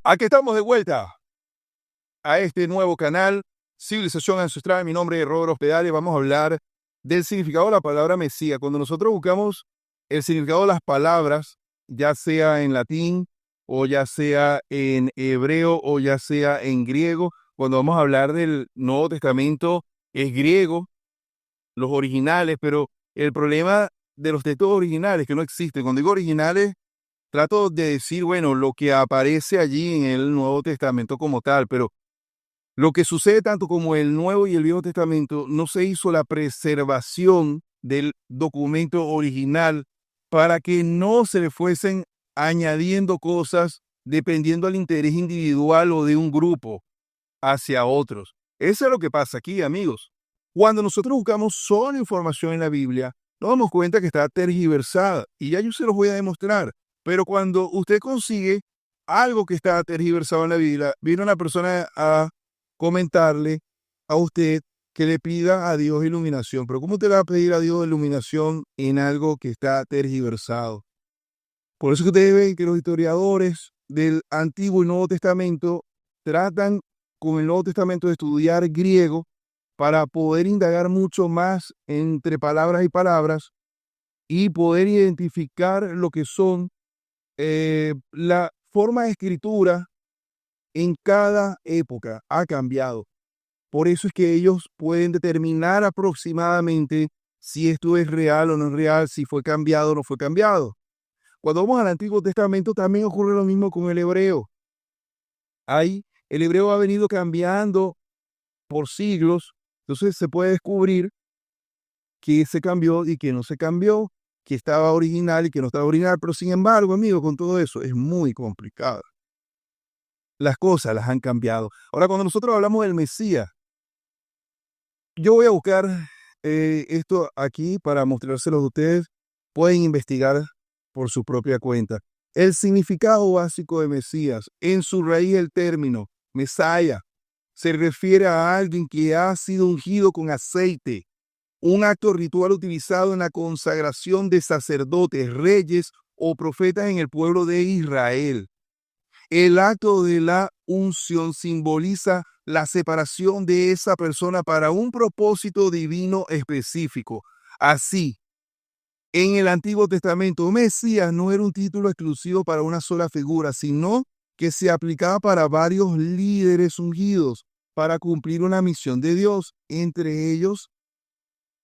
Aquí estamos de vuelta a este nuevo canal, Civilización Ancestral. Mi nombre es Rodolfo Hospedales. Vamos a hablar del significado de la palabra Mesías. Cuando nosotros buscamos el significado de las palabras, ya sea en latín, o ya sea en hebreo, o ya sea en griego, cuando vamos a hablar del Nuevo Testamento, es griego, los originales, pero el problema de los textos originales que no existen. Cuando digo originales, trato de decir, bueno, lo que aparece allí en el Nuevo Testamento como tal, pero lo que sucede tanto como el Nuevo y el Viejo Testamento, no se hizo la preservación del documento original para que no se le fuesen añadiendo cosas dependiendo del interés individual o de un grupo hacia otros. Eso es lo que pasa aquí, amigos. Cuando nosotros buscamos solo información en la Biblia, nos damos cuenta que está tergiversada y ya yo se los voy a demostrar. Pero cuando usted consigue algo que está tergiversado en la Biblia, viene una persona a comentarle a usted que le pida a Dios iluminación. Pero ¿cómo te va a pedir a Dios iluminación en algo que está tergiversado? Por eso que ustedes ven que los historiadores del Antiguo y Nuevo Testamento tratan con el Nuevo Testamento de estudiar griego para poder indagar mucho más entre palabras y palabras y poder identificar lo que son la forma de escritura en cada época ha cambiado. Por eso es que ellos pueden determinar aproximadamente si esto es real o no es real, si fue cambiado o no fue cambiado. Cuando vamos al Antiguo Testamento también ocurre lo mismo con el hebreo. Ahí el hebreo ha venido cambiando por siglos, entonces se puede descubrir que se cambió y que no se cambió, que estaba original y que no estaba original, pero sin embargo, amigo, con todo eso es muy complicado. Las cosas las han cambiado. Ahora, cuando nosotros hablamos del Mesías, yo voy a buscar esto aquí para mostrárselos a ustedes. Pueden investigar por su propia cuenta. El significado básico de Mesías, en su raíz el término Mesaya, se refiere a alguien que ha sido ungido con aceite, un acto ritual utilizado en la consagración de sacerdotes, reyes o profetas en el pueblo de Israel. El acto de la unción simboliza la separación de esa persona para un propósito divino específico. Así, en el Antiguo Testamento, Mesías no era un título exclusivo para una sola figura, sino que se aplicaba para varios líderes ungidos para cumplir una misión de Dios. Entre ellos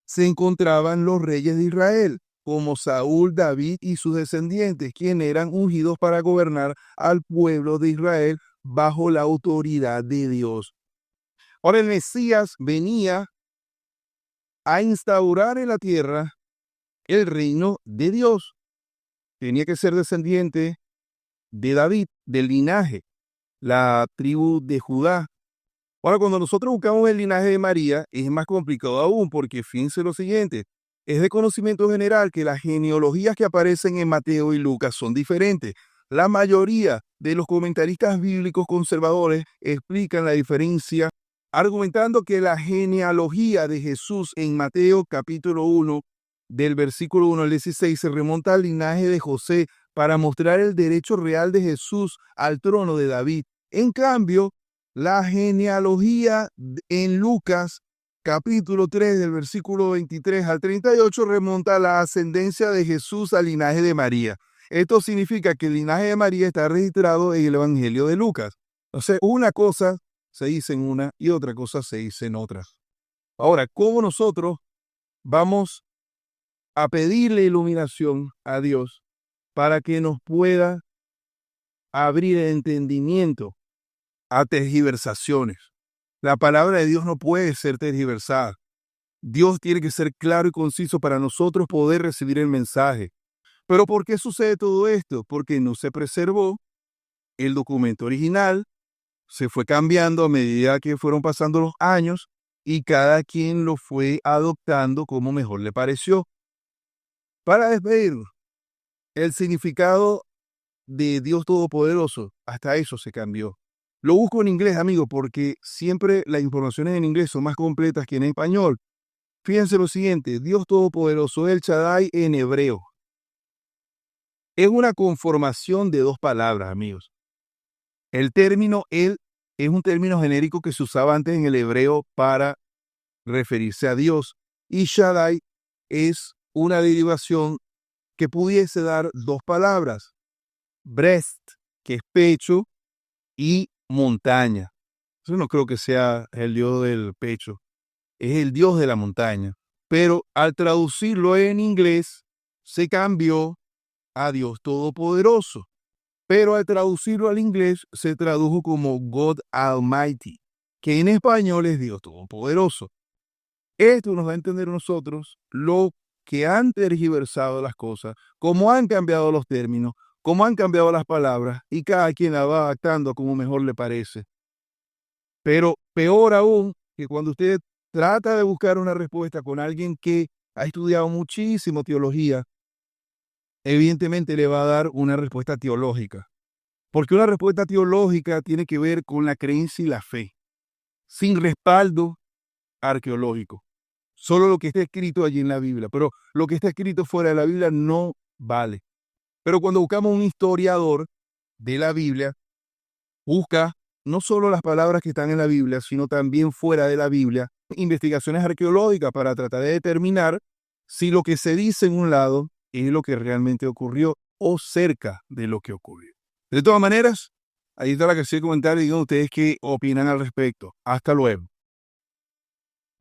se encontraban los reyes de Israel, como Saúl, David y sus descendientes, quienes eran ungidos para gobernar al pueblo de Israel bajo la autoridad de Dios. Ahora el Mesías venía a instaurar en la tierra el reino de Dios. Tenía que ser descendiente de David, del linaje, la tribu de Judá. Ahora, cuando nosotros buscamos el linaje de María, es más complicado aún, porque fíjense lo siguiente, es de conocimiento general que las genealogías que aparecen en Mateo y Lucas son diferentes. La mayoría de los comentaristas bíblicos conservadores explican la diferencia, argumentando que la genealogía de Jesús en Mateo capítulo 1, del versículo 1 al 16, se remonta al linaje de José para mostrar el derecho real de Jesús al trono de David. En cambio, la genealogía en Lucas capítulo 3 del versículo 23 al 38 remonta a la ascendencia de Jesús al linaje de María. Esto significa que el linaje de María está registrado en el Evangelio de Lucas. O sea, una cosa se dice en una y otra cosa se dice en otras. Ahora, ¿cómo nosotros vamos a pedirle iluminación a Dios para que nos pueda abrir el entendimiento a tergiversaciones? La palabra de Dios no puede ser tergiversada. Dios tiene que ser claro y conciso para nosotros poder recibir el mensaje. Pero ¿por qué sucede todo esto? Porque no se preservó el documento original, se fue cambiando a medida que fueron pasando los años y cada quien lo fue adoptando como mejor le pareció. Para despedirnos, el significado de Dios Todopoderoso, hasta eso se cambió. Lo busco en inglés, amigo, porque siempre las informaciones en inglés son más completas que en español. Fíjense lo siguiente, Dios Todopoderoso, El Shaddai en hebreo. Es una conformación de dos palabras, amigos. El término el es un término genérico que se usaba antes en el hebreo para referirse a Dios. Y Shaddai es una derivación que pudiese dar dos palabras, breast, que es pecho, y montaña. Eso no creo que sea el Dios del pecho, es el Dios de la montaña. Pero al traducirlo en inglés, se cambió a Dios Todopoderoso. Pero al traducirlo al inglés, se tradujo como God Almighty, que en español es Dios Todopoderoso. Esto nos da a entender a nosotros lo que han tergiversado las cosas, cómo han cambiado los términos, cómo han cambiado las palabras, y cada quien la va adaptando como mejor le parece. Pero peor aún, que cuando usted trata de buscar una respuesta con alguien que ha estudiado muchísimo teología, evidentemente le va a dar una respuesta teológica. Porque una respuesta teológica tiene que ver con la creencia y la fe, sin respaldo arqueológico. Solo lo que está escrito allí en la Biblia, pero lo que está escrito fuera de la Biblia no vale. Pero cuando buscamos un historiador de la Biblia, busca no solo las palabras que están en la Biblia, sino también fuera de la Biblia, investigaciones arqueológicas para tratar de determinar si lo que se dice en un lado es lo que realmente ocurrió o cerca de lo que ocurrió. De todas maneras, ahí está la casilla de comentarios. Digan ustedes qué opinan al respecto. Hasta luego.